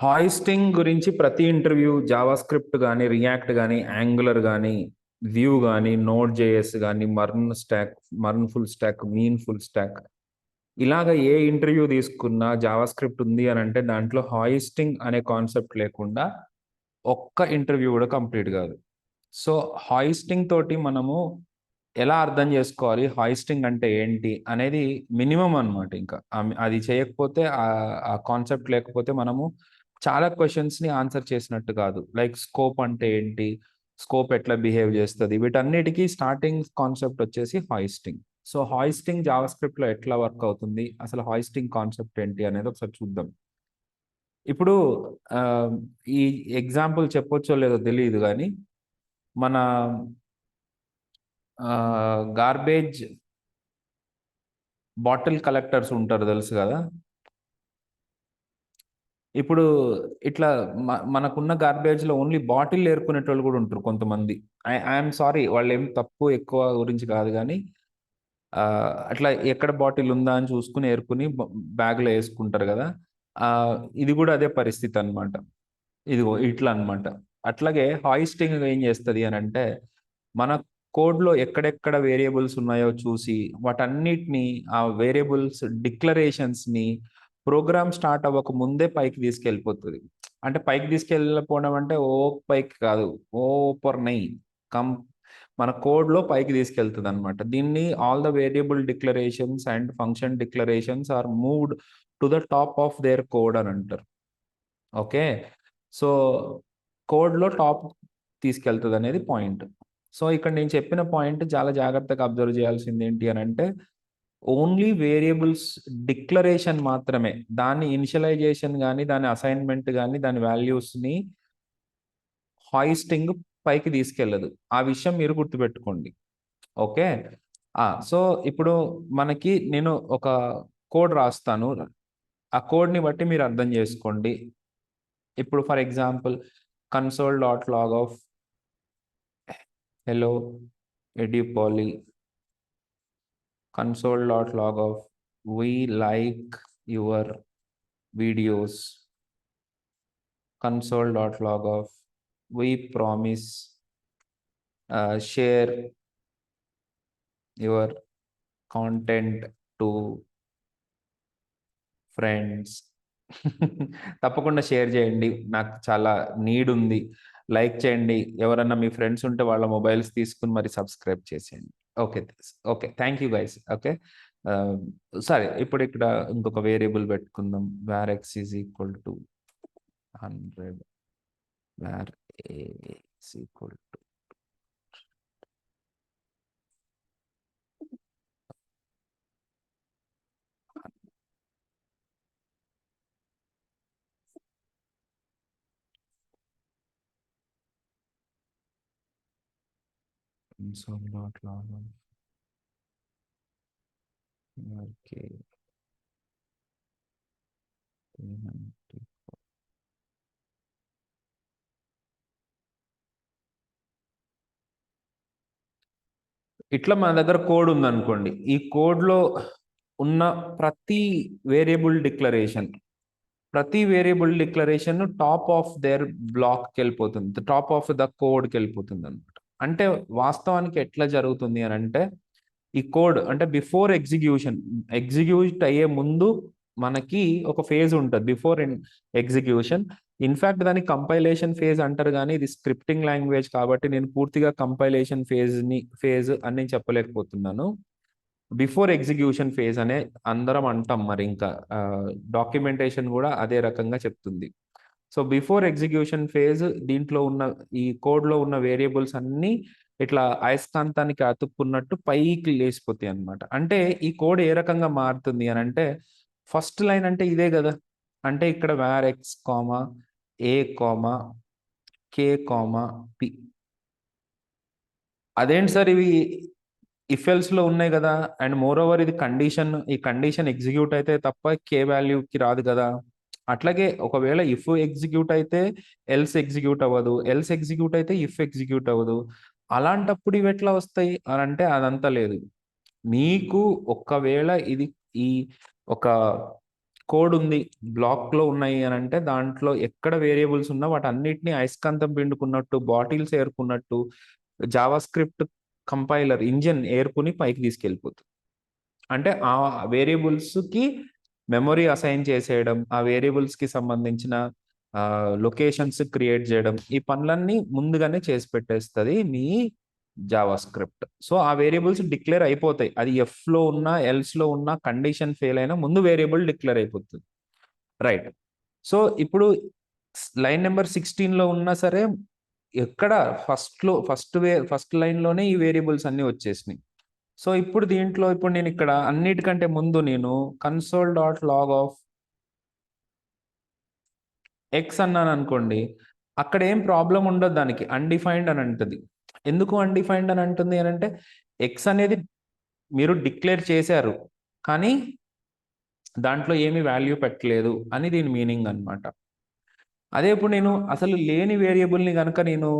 Hoisting గురించి ప్రతి interview JavaScript గానీ, రియాక్ట్ గానీ, యాంగులర్ గానీ, వ్యూ గానీ, నోడ్ జేఎస్ గానీ, MERN stack, MERN full stack, MEAN full stack ఇలాగ ఏ ఇంటర్వ్యూ తీసుకున్నా జావాస్క్రిప్ట్ ఉంది అనంటే దాంట్లో హాయిస్టింగ్ అనే కాన్సెప్ట్ లేకుండా ఒక్క ఇంటర్వ్యూ కూడా కంప్లీట్ కాదు. సో, హాయిస్టింగ్ తోటి మనము ఎలా అర్థం చేసుకోవాలి? హాయిస్టింగ్ అంటే ఏంటి? అనేది మినిమమ్ అనమాట ఇంకా. అది చేయకపోతే ఆ కాన్సెప్ట్ లేకపోతే మనము చాలా క్వెషన్స్‌ని ఆన్సర్ చేసినట్టు కాదు. లైక్ స్కోప్ అంటే ఏంటి? స్కోప్ ఎట్లా బిహేవ్ చేస్తది? వీటన్నిటికి స్టార్టింగ్ కాన్సెప్ట్ వచ్చేసి హాయిస్టింగ్. సో, హాయిస్టింగ్ జావాస్క్రిప్ట్‌లో ఎట్లా వర్క్ అవుతుంది? అసలు హాయిస్టింగ్ కాన్సెప్ట్ ఏంటి? అనేది ఒకసారి చూద్దాం. ఇప్పుడు ఆహ్, ఈ ఎగ్జాంపుల్ చెప్పొచ్చో లేదో తెలీదు గానీ, మన గార్బేజ్ బాటిల్ కలెక్టర్స్ ఉంటారు తెలుసు గదా! ఇప్పుడు ఇట్లా మనకున్న గార్బేజ్‌లో ఓన్లీ బాటిల్ ఏరుకునేటోళ్ళు గూడా ఉంటారు కొంతమంది. ఐయామ్ సారీ వాళ్ళేం తప్పు ఎక్కువ గురించి కాదు గానీ, అట్లా ఎక్కడ బాటిల్ ఉందా అని చూసుకొని ఏరుకొని బ్యాగ్‌లో యేసుకుంటారు గదా! ఇది గూడా అదే పరిస్థితనమాట. ఇదిగో ఇట్లా అనమాట. అట్లాగే హాయిస్టింగ్ ఏం చేస్తది అనంటే, మన కోడ్‌లో ఎక్కడెక్కడ వేరియబుల్స్ ఉన్నాయో చూసి, వాటన్నిటిని ఆ వేరియబుల్స్ డిక్లరేషన్స్‌ని ప్రోగ్రామ్ స్టార్ట్ అవ్వక ముందే పైకి తీసుకెళ్ళిపోతది. అంటే పైకి తీసుకెళ్ళిపోవడం అంటే ఓ పైకి కాదు. ఓపర్‌నై కం మన కోడ్‌లో పైకి తీసుకెళ్తదనమాట. దీన్ని all the variable declarations and function declarations are moved to the top of their code అని అంటారు. ఓకే. సో, కోడ్‌లో టాప్ తీసుకెళ్తదనేది పాయింట్. సో, ఇక్కడ నేను చెప్పిన పాయింట్ చాలా జాగ్రత్తగా అబ్జర్వ్ చేయాల్సిందేంటి అనంటే, ఓన్లీ వేరియబుల్స్ డిక్లరేషన్ మాత్రమే. దాని ఇనిషియలైజేషన్ గాని, దాని అసైన్‌మెంట్ గాని, దాని వాల్యూస్‌ని హాయిస్టింగ్ పైకి తీసుకెళ్లదు. ఆ విషయం మీరు గుర్తుపెట్టుకోండి. ఓకే. సో, ఇప్పుడు మనకి నేను ఒక కోడ్ రాస్తాను. ఆ కోడ్‌ని బట్టి మీరు అర్థం చేసుకోండి. ఇప్పుడు for example console.log of hello edupoly, console.log of we like your videos, console.log of we promise share your content to friends. తప్పకుండా షేర్ చేయండి. నాకు చాలా నీడ్ ఉంది. లైక్ చేయండి. ఎవరన్నా మీ ఫ్రెండ్స్ ఉంటే వాళ్ళ మొబైల్స్ తీసుకొని మరి సబ్స్క్రైబ్ చేసేయండి. Okay. Okay. Thank you guys. Okay. Ah, సరే ఇప్పుడు ఇక్కడ ఇంకొక వేరియబుల్ పెట్టుకుందాం. Var x is equal to 100 var a is equal to console.log okay. ఇట్లా మన దగ్గర కోడ్ ఉందనుకోండి. ఈ కోడ్‌లో ఉన్న ప్రతి వేరియబుల్ డిక్లరేషన్, ప్రతి variable declaration top of their బ్లాక్‌కెళ్ళిపోతుంది. టాప్ ఆఫ్ ద కోడ్‌కెళ్ళిపోతుందనమాట. అంటే వాస్తవానికి ఎట్లా జరుగుతుంది అనంటే, ఈ కోడ్ అంటే బిఫోర్ ఎగ్జిక్యూట్ అయ్యే ముందు మనకి ఒక ఫేజ్ ఉంటది. Before execution. ఇన్‌ఫాక్ట్ దాన్ని కంపైలేషన్ ఫేజ్ అంటారు గానీ, ఇది స్క్రిప్టింగ్ లాంగ్వేజ్ కాబట్టి నేను పూర్తిగా కంపైలేషన్ ఫేజ్ అని నేను చెప్పలేకపోతున్నాను. బిఫోర్ ఎగ్జిక్యూషన్ ఫేజ్ అనే అందరం అంటాం మరింకా. డాక్యుమెంటేషన్ గూడా అదే రకంగా చెప్తుంది. సో, బిఫోర్ ఎగ్జిక్యూషన్ ఫేజ్ దీంట్లో ఉన్న ఈ కోడ్‌లో ఉన్న వేరియబుల్స్ అన్నీ ఇట్లా అయస్కాంతానికి అతుక్కున్నట్టు పైకి లేసిపోతాయన్నమాట. అంటే ఈ కోడ్ ఏ రకంగా మారుతుంది అనంటే, ఫస్ట్ లైన్ అంటే ఇదే గదా! అంటే ఇక్కడ వార్ ఎక్స్ కామా, ఏ కామా, కే కామా, పి. అదేంటి సార్ ఇవి ఇఫ్ ఎల్స్‌లో ఉన్నాయి గదా! అండ్ మోర్ ఓవర్ ఇది కండిషన్. ఈ కండిషన్ ఎగ్జిక్యూట్ అయితే తప్ప కే వాల్యూకి రాదు గదా! అట్లాగే ఒకవేళ ఇఫ్ ఎగ్జిక్యూట్ అయితే ఎల్స్ ఎగ్జిక్యూట్ అవ్వదు. ఎల్స్ ఎగ్జిక్యూట్ అయితే ఇఫ్ ఎగ్జిక్యూట్ అవ్వదు. అలాంటప్పుడు ఇవెట్లా వస్తాయి అనంటే అదంతా లేదు. మీకు ఒకవేళ ఇది ఈ ఒక కోడ్ ఉంది, బ్లాక్లో ఉన్నాయి అని అంటే దాంట్లో ఎక్కడ వేరియబుల్స్ ఉన్నా వాటన్నిటిని అయస్కాంతం పిండుకున్నట్టు, బాటిల్స్ ఏరుకున్నట్టు జావా స్క్రిప్ట్ కంపైలర్ ఇంజిన్ ఏర్పుని పైకి తీసుకెళ్ళిపోతుంది. అంటే ఆ వేరియబుల్స్కి మెమొరీ అసైన్ చేసేయడం, ఆ వేరియబుల్స్కి సంబంధించిన లొకేషన్స్ క్రియేట్ చేయడం, ఈ పనులన్నీ ముందుగానే చేసి పెట్టేస్తుంది మీ జావా స్క్రిప్ట్. సో ఆ వేరియబుల్స్ డిక్లేర్ అయిపోతాయి. అది ఎఫ్లో ఉన్నా, ఎల్స్లో ఉన్నా, కండిషన్ ఫెయిల్ అయినా ముందు వేరియబుల్ డిక్లేర్ అయిపోతుంది. రైట్. సో ఇప్పుడు లైన్ నెంబర్ 16లో ఉన్నా సరే ఎక్కడ ఫస్ట్ లైన్లోనే ఈ వేరియబుల్స్ అన్నీ వచ్చేసినాయి. సో ఇప్పుడు దీంట్లో ఇప్పుడు నేను ఇక్కడ అన్నిటికంటే ముందు నేను console.log ఆఫ్ ఎక్స్ అన్నాను అనుకోండి, అక్కడ ఏం ప్రాబ్లం ఉండదు, దానికి అన్డిఫైన్డ్ అని అంటుంది. ఎందుకు అన్డిఫైన్డ్ అని అంటుంది అని అంటే ఎక్స్ అనేది మీరు డిక్లేర్ చేశారు, కానీ దాంట్లో ఏమి వాల్యూ పెట్టలేదు అని దీని మీనింగ్ అన్నమాట. అదే ఇప్పుడు నేను అసలు లేని వేరియబుల్ని కనుక నేను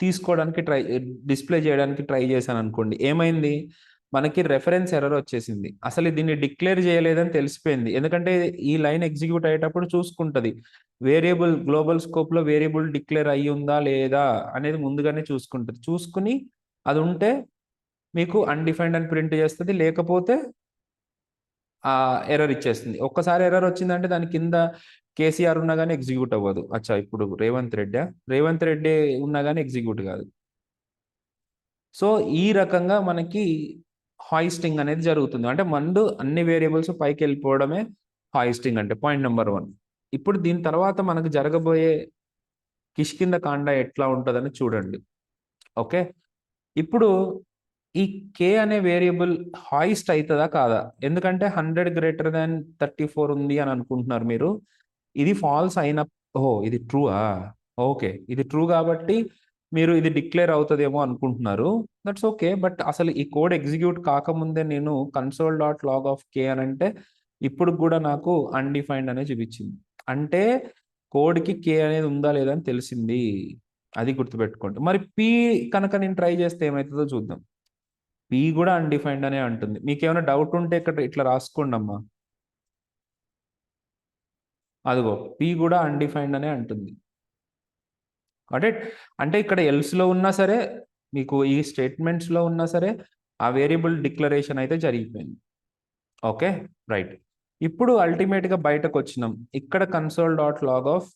తీసుకోవడానికి డిస్ప్లే చేయడానికి ట్రై చేశాను అనుకోండి, ఏమైంది, మనకి రెఫరెన్స్ ఎర్రర్ వచ్చేసింది. అసలు దీన్ని డిక్లేర్ చేయలేదని తెలిసిపోయింది. ఎందుకంటే ఈ లైన్ ఎగ్జిక్యూట్ అయ్యేటప్పుడు చూసుకుంటది. వేరియబుల్ గ్లోబల్ స్కోప్‌లో వేరియబుల్ డిక్లేర్ అయ్యి ఉందా లేదా అనేది ముందుగానే చూసుకుంటది. చూసుకొని అది ఉంటే మీకు అన్‌డిఫైన్డ్ అని ప్రింట్ చేస్తది. లేకపోతే ఎర్రర్ ఇచ్చేస్తుంది. ఒక్కసారి ఎర్రర్ వచ్చిందంటే దాని కింద కేసీఆర్ ఉన్నా గాని ఎగ్జిక్యూట్ అవ్వదు. అచ్చా! ఇప్పుడు రేవంత్ రెడ్డా? రేవంత్ రెడ్డి ఉన్నా గాని ఎగ్జిక్యూట్ కాదు. సో ఈ రకంగా మనకి హాయిస్టింగ్ అనేది జరుగుతుంది. అంటే ముందు అన్ని వేరియబుల్స్ పైకెళ్ళిపోవడమే హాయిస్టింగ్ అంటే పాయింట్ నంబర్ 1. ఇప్పుడు దీని తర్వాత మనకు జరగబోయే కిష్కింధకాండ ఎట్లా ఉంటదని చూడండి. ఓకే. ఇప్పుడు ఈ కే అనే వేరియబుల్ హాయిస్ట్ అయితదా కాదా? ఎందుకంటే 100 > 34 ఉంది అని అనుకుంటున్నారు మీరు. ఇది ఫాల్స్ అయిన ఓహ్! ఇది ట్రూఆ? ఓకే. ఇది ట్రూ కాబట్టి మీరు ఇది డిక్లేర్ అవుతదేమో అనుకుంటున్నారు. That's okay. బట్ అసలు ఈ కోడ్ ఎగ్జిక్యూట్ కాకముందే నేను console.log ఆఫ్ కే అనంటే ఇప్పటికి గూడా నాకు అన్‌డిఫైన్డ్ అనే చూపించింది. అంటే కోడ్‌కి కే అనేది ఉందా లేదా అని తెలిసింది. అది గుర్తుపెట్టుకోండి. మరి పి కనుక నేను ట్రై చేస్తే ఏమైతదో చూద్దాం. పి గూడా అన్‌డిఫైన్డ్ అనే అంటుంది. మీకేమైనా డౌట్ ఉంటే ఇక్కడ ఇట్లా రాసుకోండమ్మా. అదిగో పి గూడా అన్‌డిఫైన్డ్ అనే అంటుంది. Got it? అంటే ఇక్కడ ఎల్స్‌లో ఉన్నా సరే, మీకు ఈ స్టేట్మెంట్స్‌లో ఉన్నా సరే, ఆ వేరియబుల్ డిక్లరేషన్ అయితే జరిగిపోయింది. ఓకే. రైట్. ఇప్పుడు అల్టిమేట్‌గా బయటకొచ్చినాం. ఇక్కడ console.log ఆఫ్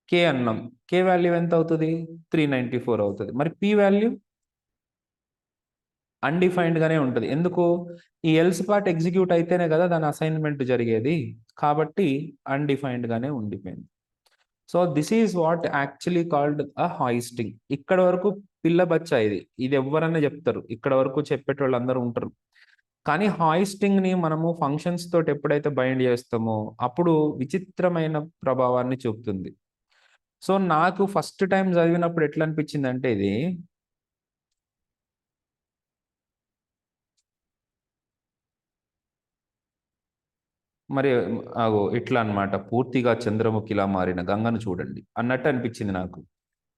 కే అన్నాం. కే వాల్యూ ఎంత అవుతది? 394 అవుతది. మరి పి వాల్యూ? అన్‌డిఫైన్డ్ గానే ఉంటది. ఎందుకు? ఈ ఎల్స్ పార్ట్ ఎగ్జిక్యూట్ అయితేనే కదా దాని అసైన్‌మెంట్ జరిగేది. కాబట్టి అన్‌డిఫైన్డ్ గానే ఉండిపోయింది. So this is what actually called hoisting. ఇక్కడ వరకు పిల్ల బచ్చా ఇది. ఇది ఎవ్వరన్నా చెప్తారు. ఇక్కడ వరకు చెప్పేటోళ్ళందరూ ఉంటారు. కానీ హాయిస్టింగ్‌ని మనము ఫంక్షన్స్ తోటి ఎప్పుడైతే బైండ్ చేస్తామో, అప్పుడు విచిత్రమైన ప్రభావాన్ని చూపుతుంది. సో నాకు ఫస్ట్ టైమ్ చదివినప్పుడు ఎట్లా అనిపించిందంటే ఇది మరి అగో ఇట్లా అన్నమాట. పూర్తిగా చంద్రముఖిలా మారిన గంగను చూడండి అన్నట్టు అనిపించింది నాకు.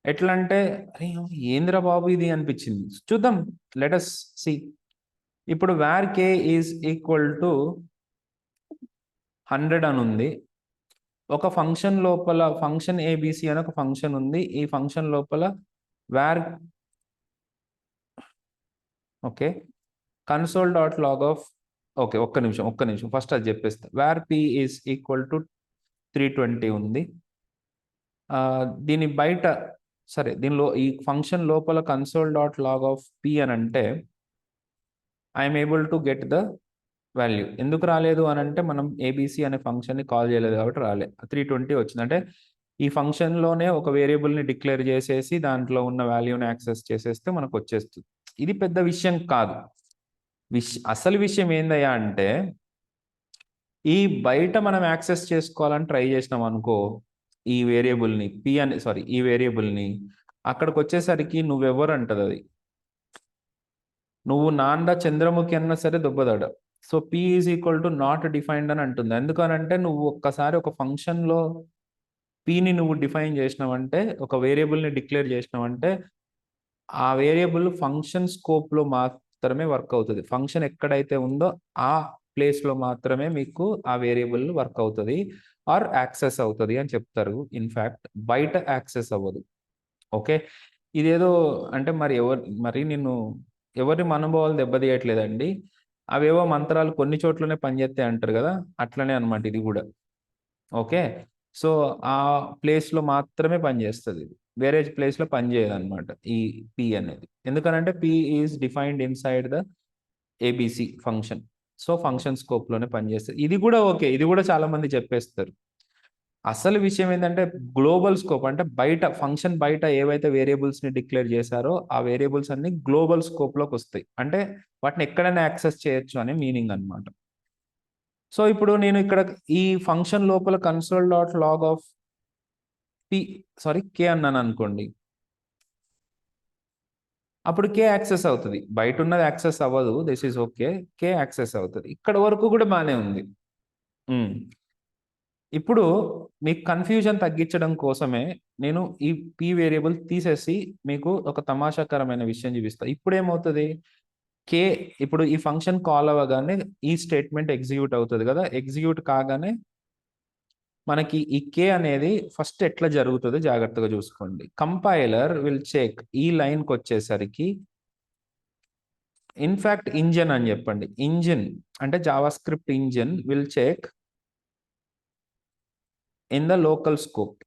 ఎట్లా అంటే అరే! ఏందిరా బాబు ఇది అనిపించింది. చూద్దాం. Let us see. ఇప్పుడు var k is equal to 100 అని ఉంది. ఒక ఫంక్షన్ లోపల ఫంక్షన్ ఏబీసీ అని ఒక ఫంక్షన్ ఉంది. ఈ ఫంక్షన్ లోపల wear okay. console.log of okay. ఒక్క నిమిషం. ఫస్ట్ అది చెప్పేస్తా. Where P is equal to 320 ఉంది. దీని బయట సరే దీనిలో ఈ ఫంక్షన్ లోపల console.log ఆఫ్ పి అని అంటే I'm able to get the value. ఎందుకు రాలేదు అని అంటే మనం ఏబీసీ అనే ఫంక్షన్‌ని కాల్ చేయలేదు కాబట్టి రాలే. 320 వచ్చింది. అంటే ఈ ఫంక్షన్‌లోనే ఒక వేరియబుల్‌ని డిక్లేర్ చేసేసి దాంట్లో ఉన్న వాల్యూని యాక్సెస్ చేసేస్తే మనకొచ్చేస్తుంది. ఇది పెద్ద విషయం కాదు. అసలు విషయం ఏందయ్యా అంటే ఈ బయట మనం యాక్సెస్ చేసుకోవాలని ట్రై చేసినామనుకో, ఈ వేరియబుల్‌ని పి అని సారీ ఈ వేరియబుల్‌ని అక్కడికొచ్చేసరికి నువ్వెవ్వరంటదది. నువ్వు నాంద చంద్రముఖి అన్నా సరే దొబ్బదాడ. So, p is equal to not defined అని అంటుంది. ఎందుకనంటే నువ్వు ఒక్కసారి ఒక ఫంక్షన్‌లో పిని నువ్వు డిఫైన్ చేసినావంటే, ఒక వేరియబుల్‌ని డిక్లేర్ చేసినావంటే, ఆ వేరియబుల్ ఫంక్షన్ స్కోప్‌లో మాత్రమే వర్క్ అవుతది. ఫంక్షన్ ఎక్కడైతే ఉందో ఆ ప్లేస్లో మాత్రమే మీకు ఆ వేరియబుల్ వర్క్ అవుతుంది ఆర్ యాక్సెస్ అవుతుంది అని చెప్తారు. ఇన్ఫ్యాక్ట్ బయట యాక్సెస్ అవ్వదు. ఓకే. ఇదేదో అంటే మరి నిన్ను ఎవరి మనోభావాలు దెబ్బతీయట్లేదండి. అవేవో మంత్రాలు కొన్ని చోట్లనే పనిచేస్తాయి అంటారు కదా, అట్లనే అనమాట ఇది కూడా. ఓకే. సో, ఆ ప్లేస్‌లో మాత్రమే పనిచేస్తది ఇది. వేరే ప్లేస్‌లో పనిచేయదనమాట ఈ పి అనేది. ఎందుకనంటే p is defined inside the ABC function. So, function స్కోప్‌లోనే పనిచేస్తది. ఇది కూడా ఓకే. ఇది కూడా చాలా మంది చెప్పేస్తారు. అసలు విషయం ఏందంటే గ్లోబల్ స్కోప్ అంటే బయట ఫంక్షన్ బయట ఏవైతే వేరియబుల్స్‌ని డిక్లేర్ చేశారో ఆ వేరియబుల్స్ అన్నీ గ్లోబల్ స్కోప్‌లోకొస్తాయి. అంటే వాటిని ఎక్కడైనా యాక్సెస్ చేయొచ్చు అని మీనింగ్ అనమాట. సో, ఇప్పుడు నేను ఇక్కడ ఈ ఫంక్షన్ లోపల console dot log of k అన్నాననుకోండి. అప్పుడు కే యాక్సెస్ అవుతది. బయటున్నది యాక్సెస్ అవ్వదు. This is okay. K access అవుతది. ఇక్కడ వరకు కూడా బానే ఉంది. హ్మ్. ఇప్పుడు మీకు కన్‌ఫ్యూజన్ తగ్గించడం కోసమే నేను ఈ పి వేరియబుల్ తీసేసి మీకు ఒక తమాషాకరమైన విషయం చూపిస్తా. ఇప్పుడేమవుతది? కే ఇప్పుడు ఈ ఫంక్షన్ కాల్ అవ్వగానే ఈ స్టేట్‌మెంట్ ఎగ్జిక్యూట్ అవుతది గదా! ఎగ్జిక్యూట్ కాగానే మనకి ఈ కే అనేది ఫస్ట్ ఎట్లా జరుగుతదో జాగ్రత్తగా చూసుకోండి. కంపైలర్ విల్ చెక్ ఈ లైన్‌కొచ్చేసరికి ఇన్‌ఫాక్ట్ ఇంజిన్ అని చెప్పండి. ఇంజిన్ అంటే JavaScript engine will check in the local scope.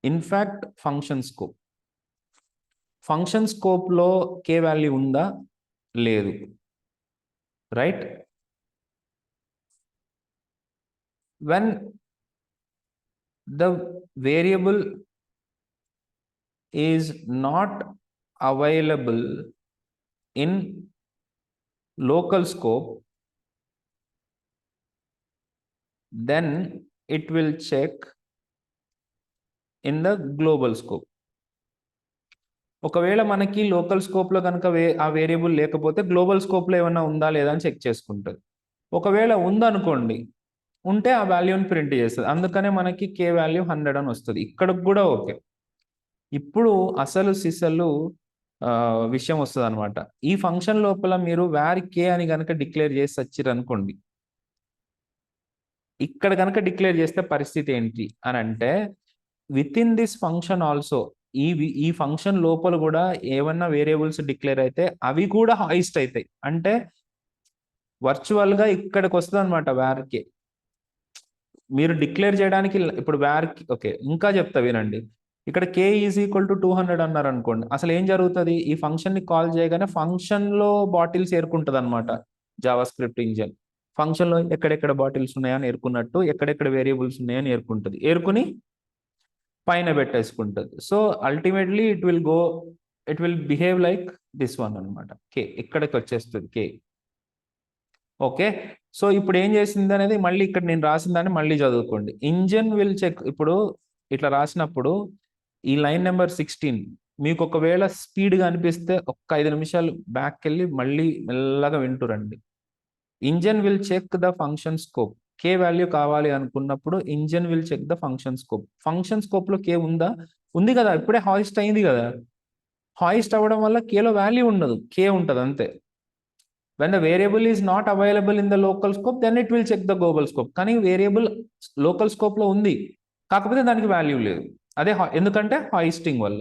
In fact function scope. Function స్కోప్‌లో కే వాల్యూ ఉందా? లేదు. Right? When the variable is not available in local scope, then it will check in the global scope. ఒకవేళ మనకి local స్కోప్‌లో గనక ఆ variable లేకపోతే global స్కోప్‌లో ఏమన్నా ఉందా లేదా అని చెక్ చేసుకుంటది. ఒకవేళ ఉందనుకోండి, ఉంటే ఆ వాల్యూని ప్రింట్ చేస్తది. అందుకనే మనకి కే వాల్యూ 100 అని వస్తది. ఇక్కడికి గూడా ఓకే. ఇప్పుడు అసలు సిసలు విషయం వస్తదనమాట. ఈ ఫంక్షన్ లోపల మీరు వార్ కే అని గనక డిక్లేర్ చేసి సచ్చిరనుకోండి. ఇక్కడ గనక డిక్లేర్ చేస్తే పరిస్థితి ఏంటి అనంటే వితిన్ దిస్ ఫంక్షన్ ఆల్సో ఈ ఫంక్షన్ లోపల గూడా ఏవన్నా వేరియబుల్స్ డిక్లేర్ అయితే అవి కూడా హాయిస్ట్ అయితాయి. అంటే వర్చువల్‌గా ఇక్కడికొస్తదనమాట వార్‌కే. మీరు డిక్లేర్ చేయడానికి ఇప్పుడు వార్‌కి ఓకే. ఇంకా చెప్తా వినండి. ఇక్కడ కే ఈజ్ ఈక్వల్ టు 200 అన్నారనుకోండి. అసలేం జరుగుతది? ఈ ఫంక్షన్‌ని కాల్ చేయగానే ఫంక్షన్‌లో బాటిల్స్ ఏరుకుంటదనమాట జావాస్క్రిప్ట్ ఇంజిన్. ఫంక్షన్‌లో ఎక్కడెక్కడ బాటిల్స్ ఉన్నాయని ఏరుకున్నట్టు ఎక్కడెక్కడ వేరియబుల్స్ ఉన్నాయని ఏరుకుంటది. ఏరుకొని పైన పెట్టేసుకుంటది. So, ultimately it will behave like this one అన్నమాట. కే ఇక్కడికొచ్చేస్తది కే. ఓకే. సో, ఇప్పుడేం చేసిందనేది మళ్ళీ ఇక్కడ నేను రాసిన దాన్ని మళ్ళీ చదువుకోండి. ఇంజిన్ విల్ చెక్ ఇప్పుడు ఇట్లా రాసినప్పుడు ఈ లైన్ నంబర్ 16 మీకొకవేళ స్పీడ్‌గా అనిపిస్తే ఒక్క 5 నిమిషాలు బ్యాక్‌కెళ్ళి మళ్ళీ మెల్లగా వింటూ రండి. Engine will check the function scope. K value కావాలి అనుకున్నప్పుడు engine will check the function scope. Function స్కోప్‌లో కే ఉందా? ఉంది గదా! ఇప్పుడే హాయిస్ట్ అయింది గదా! హాయిస్ట్ అవ్వడం వల్ల కేలో వాల్యూ ఉండదు. కే ఉంటది అంతే. When the variable is not available in the local scope then it will check the global scope. కానీ వేరియబుల్ లోకల్ స్కోప్‌లో ఉంది. కాకపోతే దానికి వాల్యూ లేదు. అదే ఎందుకంటే హాయిస్టింగ్ వల్ల.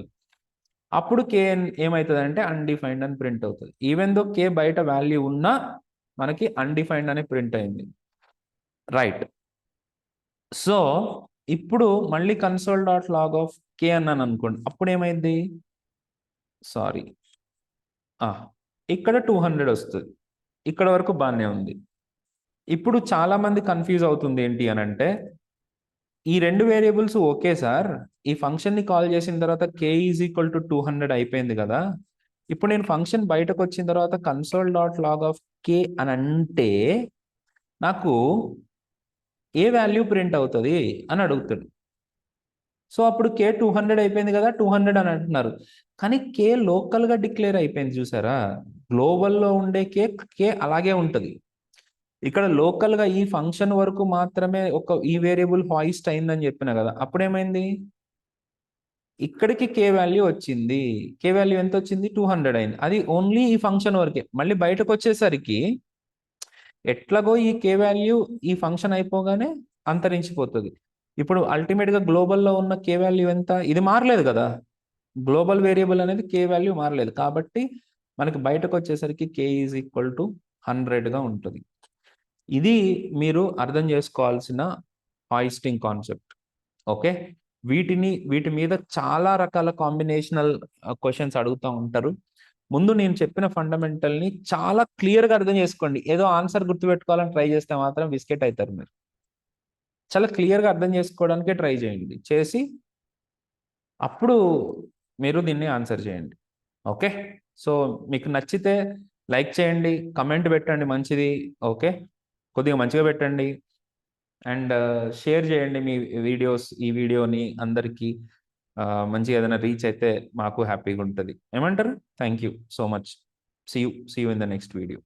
అప్పుడు కే ఏమైతదంటే అన్‌డిఫైన్డ్ అని ప్రింట్ అవుతది. ఈవెన్ దో కే బయట వాల్యూ ఉన్నా మనకి అన్‌డిఫైన్డ్ అని ప్రింట్ అయింది. రైట్. సో, ఇప్పుడు మళ్ళీ console dot log of k అన్నాననుకోండి. అప్పుడేమైద్ది? సారీ. ఆ! ఇక్కడ 200 ఒస్తది. ఇక్కడ వరకు బానే ఉంది. ఇప్పుడు చాలా మంది కన్‌ఫ్యూజ్ అవుతుంది ఏంటి అనంటే, ఈ 2 వేరియబుల్స్ ఓకే సార్. ఈ ఫంక్షన్‌ని కాల్ చేసిన తర్వాత కే ఈజ్ ఈక్వల్ టు 200 అయిపోయింది గదా! ఇప్పుడు నేను ఫంక్షన్ బయటకొచ్చిన తర్వాత కన్సోల్ డాట్ లాగ్ ఆఫ్ కే అనంటే, నాకు ఏ వాల్యూ ప్రింట్ అవుతది అని అడుగుతాడు. సో, అప్పుడు కే 200 అయిపోయింది గదా! 200 అని అంటున్నారు. కానీ కే లోకల్‌గా డిక్లేర్ అయిపోయింది చూసారా? గ్లోబల్‌లో ఉండే కే అలాగే ఉంటది. ఇక్కడ లోకల్‌గా ఈ ఫంక్షన్ వరకు మాత్రమే ఈ వేరియబుల్ హాయిస్ట్ అయిందని చెప్పినా గదా! అప్పుడేమైంది? ఇక్కడికి కే వాల్యూ వచ్చింది. కే వాల్యూ ఎంతొచ్చింది? 200 అయింది. అది ఓన్లీ ఈ ఫంక్షన్ వరకే. మళ్ళీ బయటకొచ్చేసరికి ఎట్లాగో ఈ కే వాల్యూ ఈ ఫంక్షన్ అయిపోగానే అంతరించిపోతుంది. ఇప్పుడు అల్టిమేట్గా గ్లోబల్లో ఉన్న కే వాల్యూ ఎంత? ఇది మారలేదు కదా, గ్లోబల్ వేరియబుల్ అనేది కే వాల్యూ మారలేదు, కాబట్టి మనకి బయటకు వచ్చేసరికి కే ఈజ్ ఈక్వల్ టు 100గా ఉంటుంది. ఇది మీరు అర్థం చేసుకోవాల్సిన హాయిస్టింగ్ కాన్సెప్ట్. ఓకే, వీటి మీద చాలా రకాల కాంబినేషనల్ క్వశ్చన్స్ అడుగుతూ ఉంటారు. ముందు నేను చెప్పిన ఫండమెంటల్ని చాలా క్లియర్గా అర్థం చేసుకోండి. ఏదో ఆన్సర్ గుర్తుపెట్టుకోవాలని ట్రై చేస్తే మాత్రం బిస్కెట్ అవుతారు మీరు. చాలా క్లియర్గా అర్థం చేసుకోవడానికే ట్రై చేయండి, చేసి అప్పుడు మీరు దీన్ని ఆన్సర్ చేయండి. ఓకే, సో మీకు నచ్చితే లైక్ చేయండి, కమెంట్ పెట్టండి మంచిది. ఓకే, కొద్దిగా మంచిగా పెట్టండి అండ్ షేర్ చేయండి మీ ఈ వీడియోని అందరికీ. మంచిగా ఏదైనా రీచ్ అయితే మాకు హ్యాపీగా ఉంటుంది. ఏమంటారు? Thank you so much. See you in the next video.